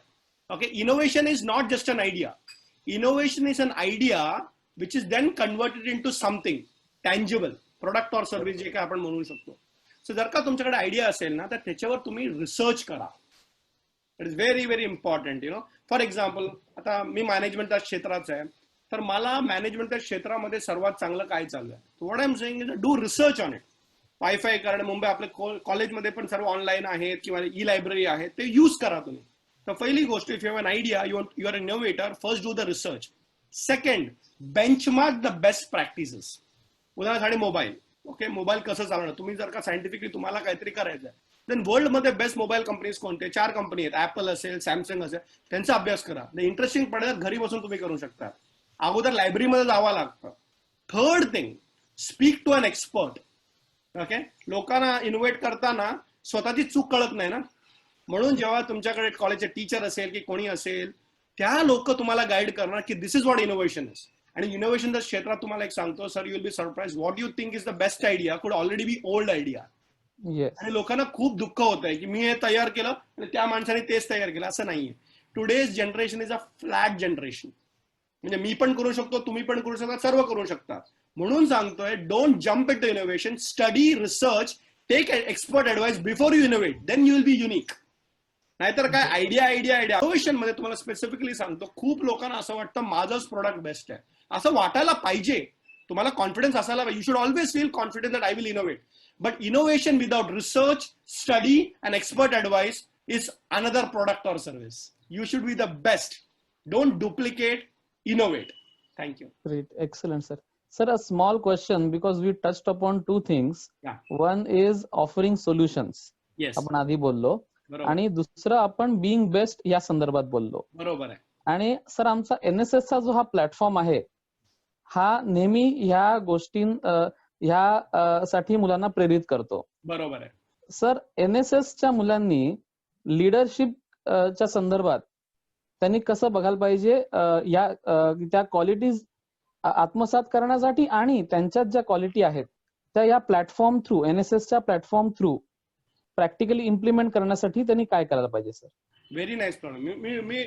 Okay, innovation is not just an idea. Innovation is an idea which is then converted into something tangible, product or service जे काय आपण म्हणू शकतो. सो जर का तुमच्याकडे आयडिया असेल ना तर त्याच्यावर तुम्ही रिसर्च करा. It is very very important. For example, आता मी मॅनेजमेंटच्या क्षेत्राचा आहे, तर मला मॅनेजमेंटच्या क्षेत्रामध्ये सर्वात चांगलं काय चालू आहे, what I am saying is do research on it. Wifi कारण मुंबई आपले कॉलेजमध्ये पण सर्व ऑनलाईन आहेत किंवा ई लायब्ररी आहे, ते यूज करा तुम्ही. तर पहिली गोष्ट, if you have an idea, you are an innovator, first do the research. Second, benchmark the best practices. उदाहरणासाठी मोबाईल. ओके, मोबाईल कसं चालवणार, तुम्ही जर का सायंटिफिकली तुम्हाला काहीतरी करायचं आहे, देन वर्ल्डमध्ये बेस्ट मोबाईल कंपनीज कोणते? 4 कंपनी आहेत, ऍपल असेल, सॅमसंग असेल. त्यांचा अभ्यास करा. इंटरेस्टिंग पडतात, घरी बसून तुम्ही करू शकता. अगोदर लायब्ररीमध्ये जावं लागतं. Third thing, speak to an expert. Okay, लोकांना इनोव्हेट करताना स्वतःची चूक कळत नाही ना, म्हणून जेव्हा तुमच्याकडे कॉलेजचे टीचर असेल की कोणी असेल, त्या लोक तुम्हाला गाईड करणार की this is what innovation is. आणि इनोव्हेशनच्या क्षेत्रात तुम्हाला एक सांगतो sir, you will be surprise, what you think is the best idea कुड ऑलरेडी बी ओल्ड आयडिया. आणि लोकांना खूप दुःख होत आहे की मी हे तयार केलं आणि त्या माणसाने तेच तयार केलं. असं नाहीये. Today's generation is a flat generation. म्हणजे मी पण करू शकतो, तुम्ही पण करू शकता, सर्व करू शकतात. म्हणून सांगतोय, don't jump it to innovation, study, research, take expert advice before you innovate, then you will be unique. नाहीतर काय आयडिया आयडिया आयडिया. इनोव्हेशन मध्ये तुम्हाला स्पेसिफिकली सांगतो, खूप लोकांना असं वाटतं माझंच प्रोडक्ट बेस्ट आहे. असं वाटायला पाहिजे. तुम्हाला कॉन्फिडन्स असायला पाहिजे. You should always feel confident that I will innovate. But innovation without research, study and expert advice is another product or service. You should be the best. Don't duplicate, innovate. Thank you. Great, excellent, sir. Sir, a small question because we touched upon 2 things. Yeah. One is offering solutions. Yes. आपण आधी बोललो. बरोबर. आणि दुसरं आपण being best या संदर्भात बोललो. बरोबर आहे. आणि सर, आमचा NSS चा जो हा प्लॅटफॉर्म आहे, हा नेहमी ह्या गोष्टी ह्या साठी मुलांना प्रेरित करतो. बरोबर आहे. सर, NSS च्या मुलांनी लिडरशिप च्या संदर्भात त्यांनी कसं बघायला पाहिजे, या त्या क्वालिटीज आत्मसात करण्यासाठी आणि त्यांच्यात ज्या क्वालिटी आहेत त्या या प्लॅटफॉर्म थ्रू, NSS च्या प्लॅटफॉर्म थ्रू प्रॅक्टिकली इम्प्लिमेंट करण्यासाठी त्यांनी काय करायला पाहिजे सर? Very nice problem. मी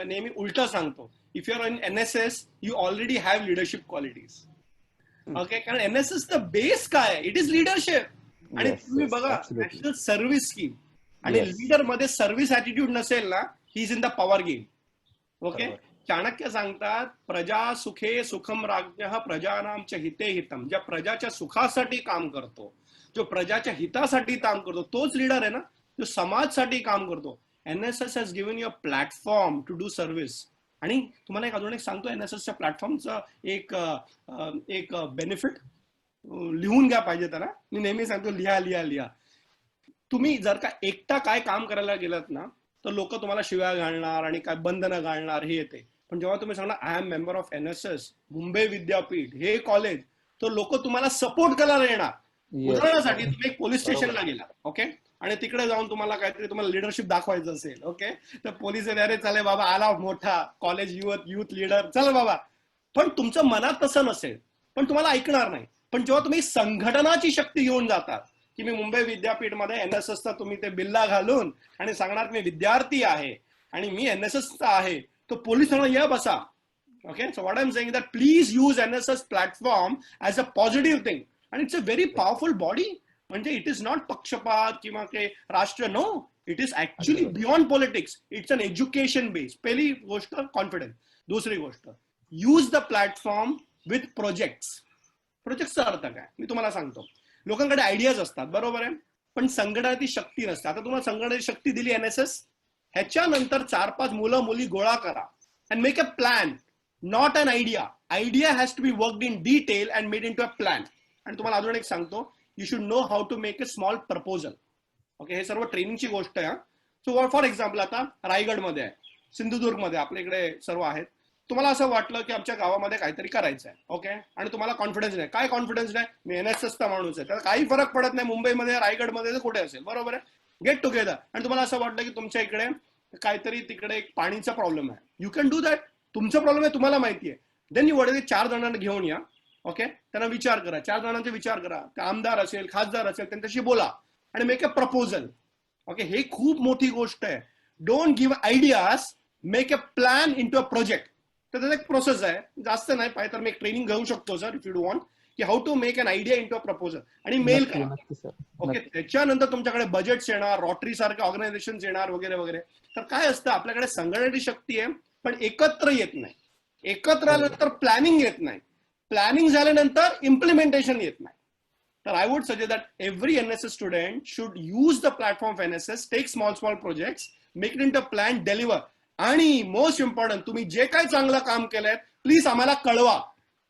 नेहमी उलटा सांगतो, if you are in NSS you already have leadership qualities. Okay, कारण NSS द बेस काय, इट इज लिडरशिप. आणि तुम्ही बघा, नॅशनल सर्व्हिस स्कीम आणि लीडर मध्ये सर्व्हिस ऍटिट्यूड नसेल ना, he is in the power game. Okay, Chanakya सांगतात, प्रजा सुखे सुखम राज्ञः प्रजानां च हिते हितम. ज्या प्रजाच्या सुखासाठी काम करतो, जो प्रजाच्या हितासाठी काम करतो, तोच लीडर आहे ना, जो समाजसाठी काम करतो. NSS has given you a platform to do service. आणि तुम्हाला अजून एक सांगतो, NSSच्या प्लॅटफॉर्मचा एक बेनिफिट लिहून घ्या पाहिजे त्याला. मी नेहमी सांगतो, लिहा लिहा लिहा. तुम्ही जर का एकटा काय काम करायला गेलात ना, तर लोक तुम्हाला शिव्या घालणार आणि काय बंधनं घालणार हे येते. पण जेव्हा तुम्ही सांगणार I am member of NSS, मुंबई विद्यापीठ हे कॉलेज, तर लोक तुम्हाला सपोर्ट करायला येणार. उदाहरणासाठी तुम्ही एक पोलीस स्टेशनला गेला, ओके, आणि तिकडे जाऊन तुम्हाला काहीतरी तुम्हाला लिडरशिप दाखवायचं असेल, ओके, तर पोलीस अरे चले बाबा आला मोठा कॉलेज युथ लीडर, चल बाबा. पण तुमच्या मनात तसं नसेल, पण तुम्हाला ऐकणार नाही. पण जेव्हा तुम्ही संघटनाची शक्ती घेऊन जातात की मी मुंबई विद्यापीठमध्ये NSSचा तुम्ही ते बिल्ला घालून आणि सांगणार मी विद्यार्थी आहे आणि मी NSSचा आहे, तो पोलीस सांगणार या बसा. Okay, so what I am saying that please use NSS platform as a positive thing आणि it's a very powerful body. म्हणजे इट इज नॉट पक्षपात किंवा काही राष्ट्र, no, it is actually beyond politics. It's an education base. पहिली गोष्ट कॉन्फिडन्स. दुसरी गोष्ट, use the platform with projects. प्रोजेक्टचा अर्थ काय मी तुम्हाला सांगतो. लोकांकडे आयडियाज असतात, बरोबर आहे, पण संघटनाची शक्ती नसते. आता तुम्हाला संघटनाची शक्ती दिली NSS, ह्याच्यानंतर 4-5 मुलं मुली गोळा करा and make a plan, not an idea. Idea has to be worked in detail and made into a plan. आणि तुम्हाला अजून एक सांगतो, you should know how to make a small proposal. Okay, हे सर्व ट्रेनिंगची गोष्ट आहे. सो फॉर एक्झाम्पल आता रायगडमध्ये आहे, सिंधुदुर्गमध्ये आपल्या इकडे सर्व आहेत. तुम्हाला असं वाटलं की आमच्या गावामध्ये काहीतरी करायचं आहे, ओके, आणि तुम्हाला कॉन्फिडन्स नाही. काय कॉन्फिडन्स नाही? मी NSSचा माणूस आहे, त्याला काही फरक पडत नाही मुंबईमध्ये रायगडमध्ये कुठे असेल, बरोबर आहे, गेट टुगेदर. आणि तुम्हाला असं वाटलं की तुमच्या इकडे काहीतरी तिकडे एक पाणीचा प्रॉब्लेम आहे, यू कॅन डू दॅट. तुमचा प्रॉब्लेम आहे, तुम्हाला माहिती आहे. देन यू वडे 4 जणांना घेऊन या, ओके, त्यांना विचार करा, 4 जणांचे विचार करा, ते आमदार असेल खासदार असेल त्यांच्याशी बोला आणि मेक अ प्रपोजल. ओके, हे खूप मोठी गोष्ट आहे. Don't give ideas, make a plan into a project. तर त्याचा एक प्रोसेस आहे, जास्त नाही पाहिजे तर मी एक ट्रेनिंग घेऊ शकतो sir if you do want, की how to make an idea into a proposal आणि मेल करा. ओके, त्याच्यानंतर तुमच्याकडे बजेट्स येणार, रॉटरी सारख्या ऑर्गनायझेशन येणार वगैरे वगैरे. तर काय असतं, आपल्याकडे संघटनेची शक्ती आहे पण एकत्र येत नाही. एकत्र आल्यानंतर प्लॅनिंग येत नाही, प्लॅनिंग झाल्यानंतर इम्प्लिमेंटेशन येत नाही. तर I would suggest that every NSS student should use the platform of NSS, take small projects, make it into plan, deliver. आणि मोस्ट इम्पॉर्टंट, तुम्ही जे काही चांगलं काम केलंय प्लीज आम्हाला कळवा.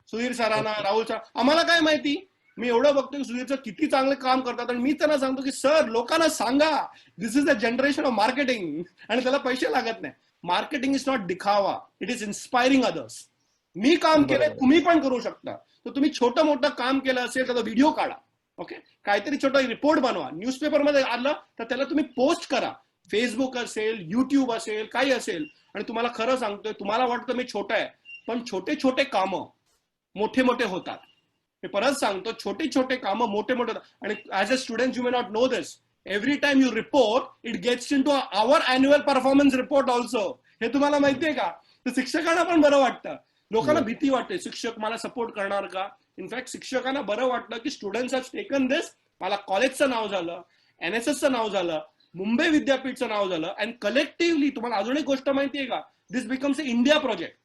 सुधीर सरांना, राहुल सर, आम्हाला काय माहिती. मी एवढं बघतो की सुधीरचं किती चांगले काम करतात आणि मी त्यांना सांगतो की सर लोकांना सांगा, this is the generation of marketing, आणि त्याला पैसे लागत नाही. मार्केटिंग इज नॉट दिखावा, इट इज इन्स्पायरिंग अदर्स. मी काम केलंय, तुम्ही पण करू शकता. तर तुम्ही छोटं मोठं काम केलं असेल त्याचा व्हिडिओ काढा, ओके, काहीतरी छोटा रिपोर्ट बनवा, न्यूजपेपरमध्ये आलं तर त्याला तुम्ही पोस्ट करा, फेसबुक असेल, युट्यूब असेल, काही असेल. आणि तुम्हाला खरं सांगतोय, तुम्हाला वाटतं मी छोटं आहे, पण छोटे छोटे कामं मोठे मोठे होतात. मी परत सांगतो, छोटे छोटे कामं मोठे मोठे होतात. आणि as a student you may not know this, every time you report it gets into our annual performance report also. हे तुम्हाला माहितीये का? तर शिक्षकांना पण बरं वाटतं. लोकांना भीती वाटते, शिक्षक मला सपोर्ट करणार का. इनफॅक्ट शिक्षकांना बरं वाटलं की स्टुडंट्स हॅव टेकन दिस. मला कॉलेजचं नाव झालं, NSSचं नाव झालं, मुंबई विद्यापीठचं नाव झालं, अँड कलेक्टिव्हली तुम्हाला अजून एक गोष्ट माहितीये का, दिस बिकम्स अ इंडिया प्रोजेक्ट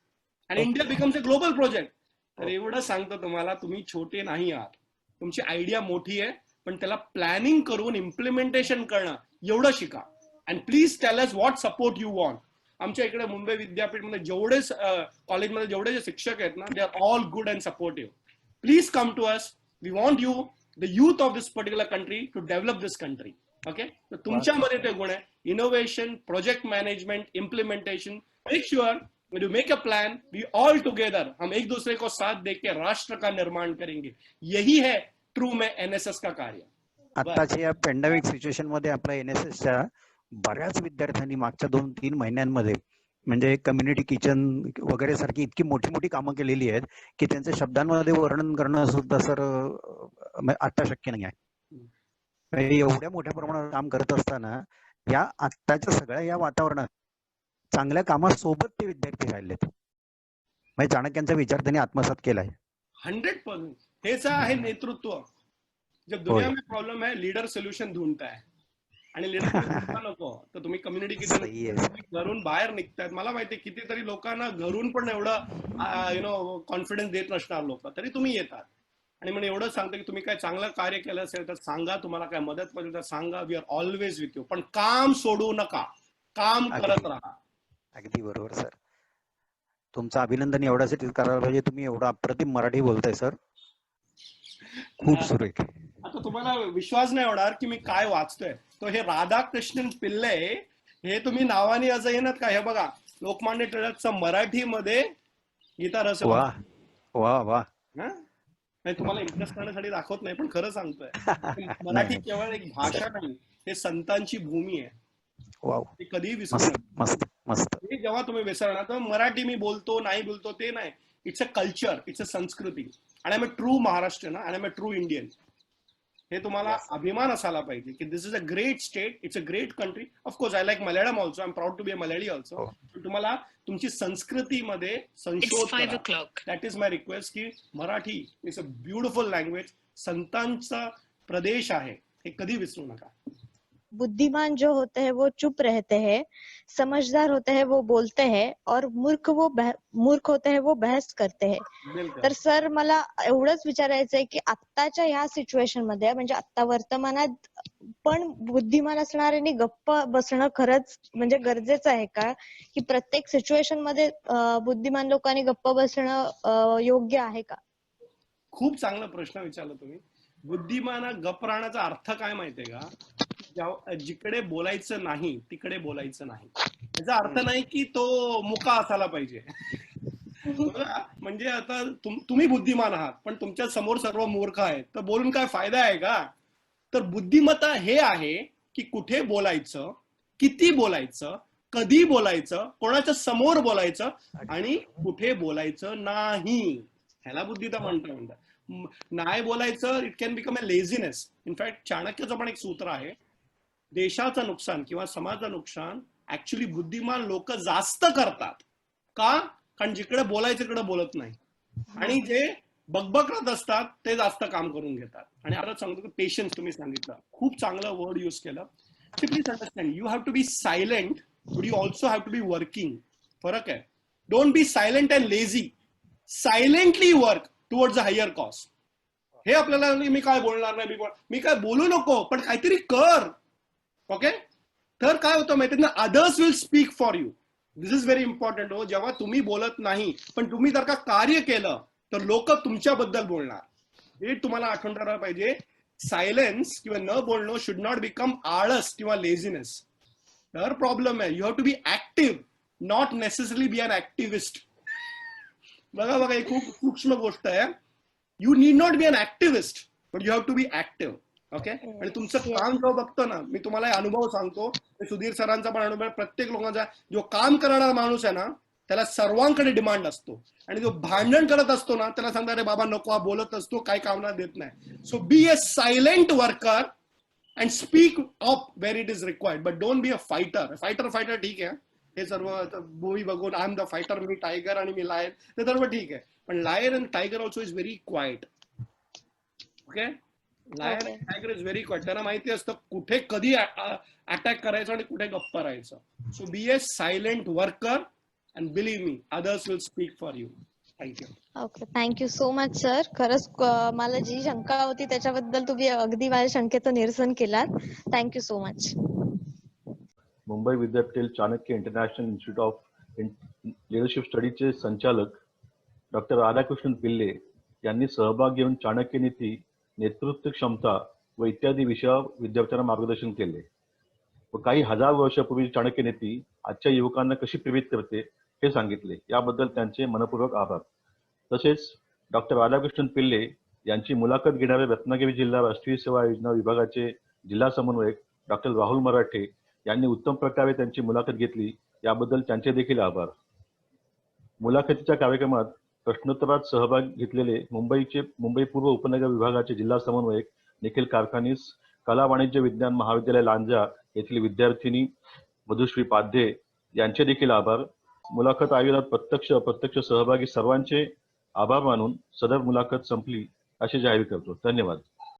आणि India becomes a global project. तर एवढं सांगतो तुम्हाला, तुम्ही छोटे नाही आहात, तुमची आयडिया मोठी आहे, पण त्याला प्लॅनिंग करून इम्प्लिमेंटेशन करणं एवढं शिका. And please tell us what support you want. आमच्या इकडे मुंबई विद्यापीठमध्ये जेवढे कॉलेजमध्ये जेवढे जे शिक्षक आहेत ना, they are all good and supportive. Please come to us, we want you, the youth of this particular country, to develop this country. Okay, तर तुमच्यामध्ये ते गुण आहे, innovation, project management, implementation. Make sure when you make a plan, we all together, हम एक दूसरे को साथ देके राष्ट्र का निर्माण करेंगे. यही है ट्रू में NSS का कार्य. आताच्या या पॅन्डेमिक सिच्युएशन मध्ये आपल्या NSSच्या बऱ्याच विद्यार्थ्यांनी मागच्या 2-3 महिन्यांमध्ये म्हणजे कम्युनिटी किचन वगैरे सारखी इतकी मोठी मोठी कामं केलेली आहेत की त्यांचे शब्दांमध्ये वर्णन करणं सुद्धा सर आता शक्य नाही आहे. एवढ्या मोठ्या प्रमाणात काम करत असताना या आत्ताच्या सगळ्या या वातावरणात चांगल्या कामासोबत ते विद्यार्थी राहिलेत. म्हणजे चाणक्यांचा विचार त्यांनी आत्मसात केलाय. 100%. हेच आहे नेतृत्व. जब दुनिया में प्रॉब्लम है, लीडर सोल्यूशन ढूंढता है. आणि लीडर नको तर तुम्ही कम्युनिटी किचन घरून बाहेर निघतायत. मला माहिती कितीतरी लोकांना घरून पण एवढं कॉन्फिडन्स देत नसणार लोक, तरी तुम्ही येतात. आणि म्हणजे एवढं सांगतो की तुम्ही काय चांगलं कार्य केलं असेल तर सांगा, तुम्हाला काय मदत पाहिजे तर सांगा, we are always with you. पण काम सोडू नका, काम करत राहा. अगदी बरोबर सर. तुमचं अभिनंदन एवढ्यासाठी करायला पाहिजे, तुम्ही एवढं अप्रतिम मराठी बोलताय सर, खूप सुरेख. आता तुम्हाला विश्वास नाही होणार की मी काय वाचतोय. तो हे राधाकृष्णन पिल्ले हे तुम्ही नावाने असं येणार का? हे बघा, लोकमान्य टिळकचं मराठीमध्ये गीता रस वा वा वा. तुम्हाला इम्प्रेस करण्यासाठी दाखवत नाही, पण खरं सांगतोय, मराठी केवळ एक भाषा नाही, हे संतांची भूमी आहे. वाव. ते कधीही विसरू मस्त नका. मस्त मस्त. हे जेव्हा तुम्ही विसरणार तर मराठी मी बोलतो नाही बोलतो ते नाही, it's a culture, it's a संस्कृती. आणि I am a true Maharashtrian, and I am a true Indian. हे तुम्हाला अभिमान असायला पाहिजे की this is a great state, it's a great country. Of course I like Malayalam also, I am proud to be a Malayali also. तुम्हाला तुमची संस्कृतीमध्ये संशोध करा. दॅट इज माय रिक्वेस्ट की Marathi is a beautiful language, संतांचा प्रदेश आहे, हे कधी विसरू नका. बुद्धिमान जो होते हैं वो चुप रहते हैं, समझदार होते हैं वो बोलते हैं, और मूर्ख होते हैं वो बहस करते हैं. तर सर मला एवढंच विचारायचंय की आत्ताच्या ह्या सिच्युएशन मध्ये, म्हणजे आता वर्तमानात पण बुद्धिमान असणाऱ्यांनी गप्प बसणं खरंच म्हणजे गरजेचं आहे का? की प्रत्येक सिच्युएशन मध्ये बुद्धिमान लोकांनी गप्प बसणं योग्य आहे का? खूप चांगला प्रश्न विचारला तुम्ही. बुद्धिमाना गप्प राहण्याचा अर्थ काय माहितीये का? जिकडे बोलायचं नाही तिकडे बोलायचं नाही. याचा अर्थ नाही की तो मुका असायला पाहिजे. म्हणजे आता तुम्ही बुद्धिमान आहात पण तुमच्या समोर सर्व मूर्ख आहेत, तर बोलून काय फायदा आहे का? तर बुद्धिमत्ता हे आहे की कुठे बोलायचं, किती बोलायचं, कधी बोलायचं, कोणाच्या समोर बोलायचं आणि कुठे बोलायचं नाही, ह्याला बुद्धिमत्ता म्हणतात. नाही बोलायचं it can become a laziness. In fact चाणक्याचं पण एक सूत्र आहे, देशाचं नुकसान किंवा समाजाचं नुकसान ऍक्च्युली बुद्धिमान लोक जास्त करतात. का? कारण जिकडे बोलायचं तिकडे बोलत नाही, आणि जे बकबकत असतात ते जास्त काम करून घेतात. आणि आता सांगतो की पेशन्स तुम्ही सांगितलं, खूप चांगलं वर्ड यूज केलं. Please understand, you have to be silent but you also have to be working. फरक आहे. Don't be silent and lazy, silently work towards a higher cause. हे आपल्याला मी काय बोलणार नाही, मी काय बोलू नको, पण काहीतरी कर. ओके, तर काय होतं माहिती ना, others will speak for you. This is very important. हो, जेव्हा तुम्ही बोलत नाही पण तुम्ही जर का कार्य केलं तर लोक तुमच्याबद्दल बोलणार. हे तुम्हाला आठवण करायला पाहिजे. सायलेन्स किंवा न बोलणं शुड नॉट बिकम आळस किंवा लेझीनेस. तर प्रॉब्लेम आहे. You have to be active, not necessary be an activist. बघा ही खूप सूक्ष्म गोष्ट आहे. You need not be an activist but you have to be active. Okay, आणि तुमचं काम जेव्हा बघतो ना, मी तुम्हाला अनुभव सांगतो, सुधीर सरांचा पण अनुभव, प्रत्येक लोकांचा, जो काम करणारा माणूस आहे ना त्याला सर्वांकडे डिमांड असतो, आणि जो भांडण करत असतो ना त्याला सांगता अरे बाबा नको, हा बोलत असतो, काही कामना देत नाही. So be a silent worker and speak up where it is required, but don't be a fighter. Fighter ठीक आहे, हे सर्व मूवी बघून आय एम द फायटर, मी टायगर आणि मी लायन, ते सर्व ठीक आहे, पण lion and tiger also is very quiet. Okay, lion and tiger is very quiet. त्यांना माहिती असतं कुठे कधी अटॅक करायचं आणि कुठे गप्प राहायचं. So be a silent worker and believe me, others will speak for you. Thank you. Okay, thank you so much sir. खरंच मला जी शंका होती त्याच्याबद्दल तुम्ही अगदी माझ्या शंकेचं निरसन केलात. Thank you so much. मुंबई विद्यापीठातील Chanakya international institute of leadership स्टडीजचे संचालक डॉक्टर राधाकृष्णन पिल्ले यांनी सहभाग घेऊन चाणक्य नीती, नेतृत्व क्षमता व इत्यादी विषयावर विद्यार्थ्यांना मार्गदर्शन केले व काही हजार वर्षापूर्वी चाणक्य नीती आजच्या युवकांना कशी प्रेरित करते हे सांगितले. याबद्दल त्यांचे मनपूर्वक आभार. तसेच डॉक्टर राधाकृष्णन पिल्ले यांची मुलाखत घेणारे रत्नागिरी जिल्हा राष्ट्रीय सेवा योजना विभागाचे जिल्हा समन्वयक डॉक्टर राहुल मराठे यांनी उत्तम प्रकारे त्यांची मुलाखत घेतली. याबद्दल त्यांचे देखील आभार. मुलाखतीच्या कार्यक्रमात प्रश्नोत्तरात सहभाग घेतलेले मुंबई पूर्व उपनगर विभागाचे जिल्हा समन्वयक निखिल कारखानीस, कला वाणिज्य विज्ञान महाविद्यालय लांजा येथील विद्यार्थिनी मधुश्री पाध्ये यांचे देखील आभार. मुलाखत आयोजनात प्रत्यक्ष अप्रत्यक्ष सहभागी सर्वांचे आभार मानून सदर मुलाखत संपली असे जाहीर करतो. धन्यवाद.